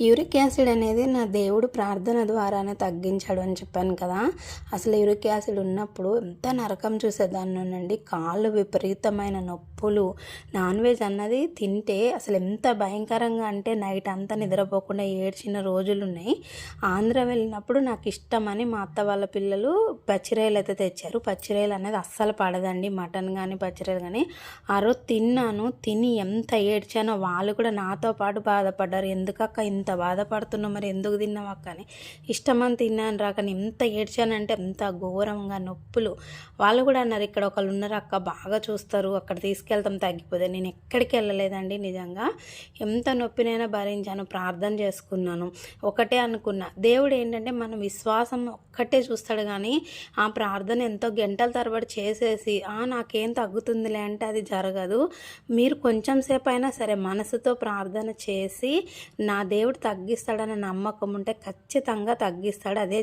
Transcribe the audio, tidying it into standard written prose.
Uric acid అనేది నా దేవుడు ప్రార్థన ద్వారానే తగ్గించాడు అని చెప్పాను కదా. అసలు యూరిక్ యాసిడ్ ఉన్నప్పుడు ఎంత నరకం చూసేదాన్నండి. కాళ్ళు విపరీతమైన నొప్పులు. నాన్ వెజ్ అన్నది తింటే అసలు ఎంత భయంకరంగా అంటే నైట్ అంతా నిద్రపోకుండా ఏడ్చిన రోజులు ఉన్నాయి. ఆంధ్ర వెళ్ళినప్పుడు నాకు ఇష్టమని మా అత్త వాళ్ళ పిల్లలు పచ్చిరొయ్యలు అయితే తెచ్చారు. పచ్చిరొయ్యలు అనేది అస్సలు పడదండి, మటన్ కానీ పచ్చిరొయ్యలు కానీ. ఆ రోజు తిన్నాను. తిని ఎంత ఏడ్చానో వాళ్ళు కూడా నాతో పాటు బాధపడ్డారు. ఎందుకక్క ఇంత బాధపడుతున్నావు, మరి ఎందుకు తిన్నావు అక్క అని. ఇష్టమని తిన్నాను రా, కానీ ఎంత ఏడ్చానంటే ఎంత ఘోరంగా నొప్పులు. వాళ్ళు కూడా అన్నారు, ఇక్కడ ఒకళ్ళు ఉన్నారు అక్క బాగా చూస్తారు, అక్కడ తీసుకెళ్తాం తగ్గిపోతే. నేను ఎక్కడికి వెళ్ళలేదండి. నిజంగా ఎంత నొప్పినైనా భరించాను, ప్రార్థన చేసుకున్నాను. ఒకటే అనుకున్నా, దేవుడు ఏంటంటే మన విశ్వాసం ఒక్కటే చూస్తాడు, కానీ ఆ ప్రార్థన ఎంతో గంటల తరబడి చేసేసి నాకేం తగ్గుతుందిలే అంటే అది జరగదు. మీరు కొంచెం సేపు అయినా సరే మనసుతో ప్రార్థన చేసి నా దేవుడు తగ్గిస్తాడన్న నమ్మకం ఉంటే ఖచ్చితంగా తగ్గిస్తాడు. అదే